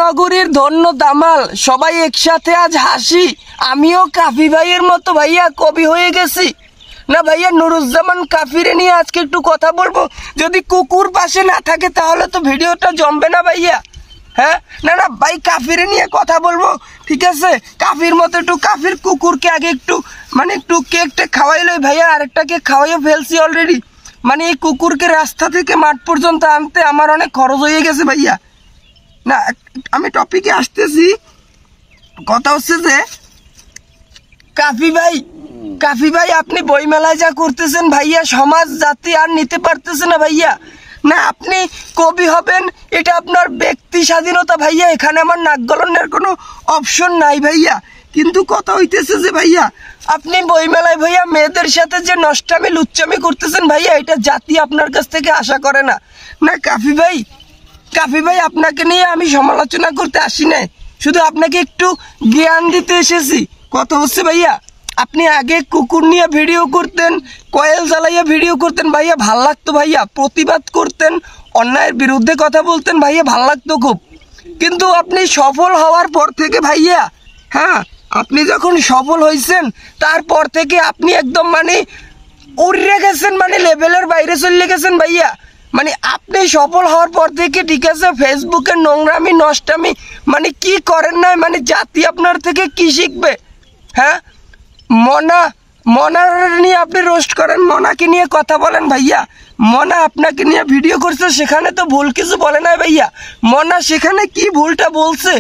নগরীর ধন্য দামাল সবাই একসাথে আজ হাসি। আমিও কাফি ভাইয়ের মতো ভাইয়া কবি হয়ে গেছি না ভাইয়া। নুরুজ্জামান কাফিরে নিয়ে আজকে একটু কথা বলবো। যদি কুকুর পাশে না থাকে তাহলে তো ভিডিওটা জমবে না ভাইয়া। হ্যাঁ না না ভাই, কাফিরে নিয়ে কথা বলবো, ঠিক আছে? কাফির মতো একটু কাফির কুকুরকে আগে একটু একটু কেকটা খাওয়াইলো ভাইয়া, আরেকটা কেক খাওয়াইও ফেলছি অলরেডি। এই কুকুরকে রাস্তা থেকে মাঠ পর্যন্ত আনতে আমার অনেক খরচ হয়ে গেছে ভাইয়া। না আমি টপিকে আসতেছি। কথা হচ্ছে যে কাফি ভাই আপনি বইমেলায় যা করতেছেন ভাইয়া, সমাজ জাতি আর নিতে পারতেছে না ভাইয়া। না আপনি কবি হবেন এটা আপনার ব্যক্তি স্বাধীনতা ভাইয়া, এখানে আমার নাক গলানোর কোনো অপশন নাই ভাইয়া। কিন্তু কথা হইতেছে যে ভাইয়া আপনি বইমেলায় ভাইয়া মেয়েদের সাথে যে নষ্টামি লুচ্চামি করতেছেন ভাইয়া, এটা জাতি আপনার কাছ থেকে আশা করে না। না কাফি ভাই আপনাকে নিয়ে আমি সমালোচনা করতে আসি নাই, শুধু আপনাকে একটু জ্ঞান দিতে এসেছি। কথা হচ্ছে ভাইয়া আপনি আগে কুকুর নিয়ে ভিডিও করতেন, কয়েল জ্বালাইয়া ভিডিও করতেন ভাইয়া, ভাল লাগতো ভাইয়া। প্রতিবাদ করতেন, অন্যায়ের বিরুদ্ধে কথা বলতেন ভাইয়া, ভাল লাগতো খুব। কিন্তু আপনি সফল হওয়ার পর থেকে ভাইয়া, হ্যাঁ আপনি যখন সফল হয়েছেন তারপর থেকে আপনি একদম উড়ে গেছেন, লেভেলের বাইরে চলে গেছেন ভাইয়া। আপনি সফল হওয়ার পর থেকে, ঠিক আছে, ফেসবুকে নোংরামি নষ্টামি কি করেন না, জাতি আপনার থেকে কি শিখবে? হ্যাঁ মনার নিয়ে আপনি রোস্ট করেন, মনাকে নিয়ে কথা বলেন ভাইয়া। মনা আপনাকে নিয়ে ভিডিও করছে, সেখানে তো ভুল কিছু বলে নাই ভাইয়া। মনা সেখানে কি ভুলটা বলছে,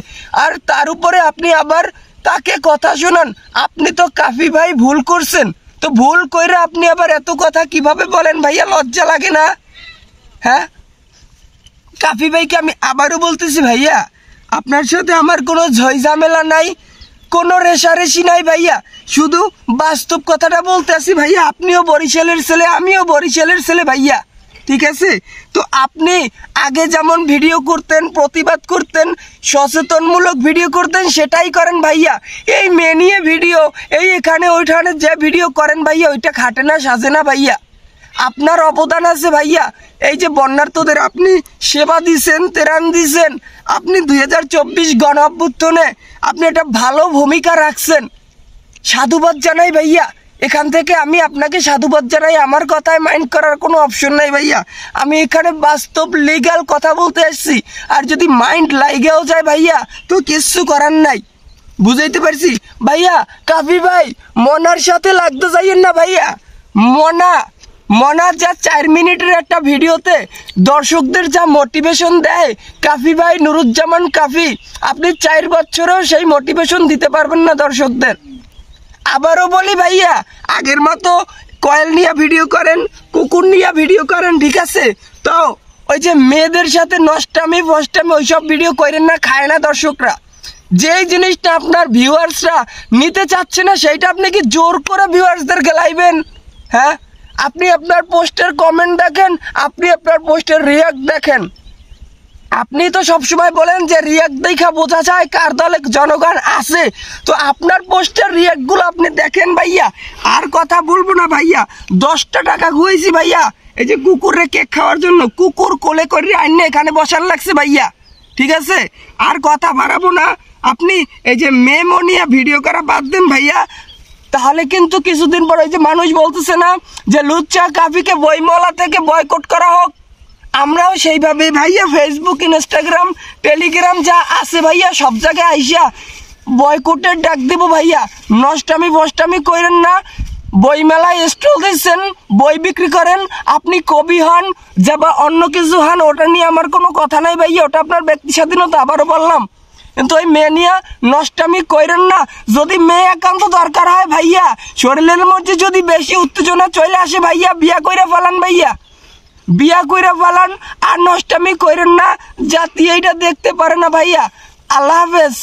আর তার উপরে আপনি আবার তাকে কথা শোনান। আপনি তো কাফি ভাই ভুল করছেন, তো ভুল কইরা আপনি আবার এত কথা কিভাবে বলেন ভাইয়া? লজ্জা লাগে না? হ্যাঁ কাফি ভাইকে আমি আবারও বলতেছি ভাইয়া, আপনার সাথে আমার কোনো ঝামেলা নাই, কোনো রেশারেশি নাই ভাইয়া, শুধু বাস্তব কথাটা বলতে আসি ভাইয়া। আপনিও বরিশালের ছেলে, আমিও বরিশালের ছেলে ভাইয়া, ঠিক আছে? তো আপনি আগে যেমন ভিডিও করতেন, প্রতিবাদ করতেন, সচেতনমূলক ভিডিও করতেন, সেটাই করেন ভাইয়া। এই মেয়ে নিয়ে ভিডিও, এই এখানে ওইখানে যে ভিডিও করেন ভাইয়া, ওইটা খাটে না সাজে না ভাইয়া। আপনার অবদান আছে ভাইয়া। এই যে বন্যার্তদের আপনি সেবা দিছেন, ত্রাণ দিছেন, আপনি 2024 গণ অভ্যুত্থানে আপনি একটা ভালো ভূমিকা রাখছেন, সাধুবাদ জানাই ভাইয়া। এখান থেকে আমি আপনাকে সাধুবাদ জানাই, আমার কথায় মাইন্ড করার কোনো অপশন নাই ভাইয়া। আমি এখানে বাস্তব লিগ্যাল কথা বলতে এসেছি, আর যদি মাইন্ড লাইগেও যায় ভাইয়া তো কিচ্ছু করার নাই, বুঝাইতে পারছি ভাইয়া। কাফি ভাই মনার সাথে লাগতে যাইয়েন না ভাইয়া। মনার যা 4 মিনিটের একটা ভিডিওতে দর্শকদের যা মোটিভেশন দেয় কাফি ভাই, নুরুজ্জামান কাফি, আপনি 4 বছরেও সেই মোটিভেশন দিতে পারবেন না দর্শকদের। আবারও বলি ভাইয়া, আগের মতো কয়েল নিয়ে ভিডিও করেন, কুকুর নিয়ে ভিডিও করেন, ঠিক আছে? তো ওই যে মেয়েদের সাথে নষ্টামি ফষ্টামি ওইসব ভিডিও করেন না, খায় না দর্শকরা। যেই জিনিসটা আপনার ভিউয়ার্সরা নিতে চাচ্ছে না, সেইটা আপনি কি জোর করে ভিউয়ার্সদের গেলাইবেন? হ্যাঁ আপনি আপনার পোস্টের কমেন্ট দেখেন, আপনি আপনার পোস্টের রিয়াক্ট দেখেন। আপনি তো সবসময় বলেন যে রিয়াক্ট দেখা বোঝা যায় কার দলে জনগণ আছে, তো আপনার পোস্টের রিয়াক্টগুলো আপনি দেখেন ভাইয়া। আর কথা বলবো না ভাইয়া, 10টা টাকা খুঁয়েছি ভাইয়া এই যে কুকুরে কেক খাওয়ার জন্য। কুকুর কোলে করে আইনে এখানে বসার লাগছে ভাইয়া, ঠিক আছে? আর কথা বাড়াবো না। আপনি এই যে মেমোনিয়া ভিডিও করা বাদ দেন ভাইয়া, তাহলে কিন্তু কিছুদিন পর এই যে মানুষ বলতেছে না যে লুচ্চা কাফিকে বইমেলা থেকে বয়কট করা হোক, আমরাও সেইভাবে ভাইয়া ফেসবুক, ইনস্টাগ্রাম, টেলিগ্রাম যা আছে ভাইয়া সব জায়গায় আইসা বয়কটের ডাক দেবো ভাইয়া। নষ্টামি ফষ্টামি করেন না। বইমেলায় স্টল দিচ্ছেন, বই বিক্রি করেন, আপনি কবি হন বা অন্য কিছু হন, ওটা নিয়ে আমার কোনো কথা নাই ভাইয়া, ওটা আপনার ব্যক্তি স্বাধীনতা, আবারও বললাম। কিন্তু ওই মেয়ে নিয়ে নষ্টামি করেন না। যদি মেয়ে একান্ত দরকার হয় ভাইয়া, শরীরের মধ্যে যদি বেশি উত্তেজনা চলে আসে ভাইয়া, বিয়া কইরা ফেলান ভাইয়া, বিয়া কইরা ফেলান। আর নষ্টামি করেন না, জাতি এইটা দেখতে পারে না ভাইয়া। আল্লাহ হাফেজ।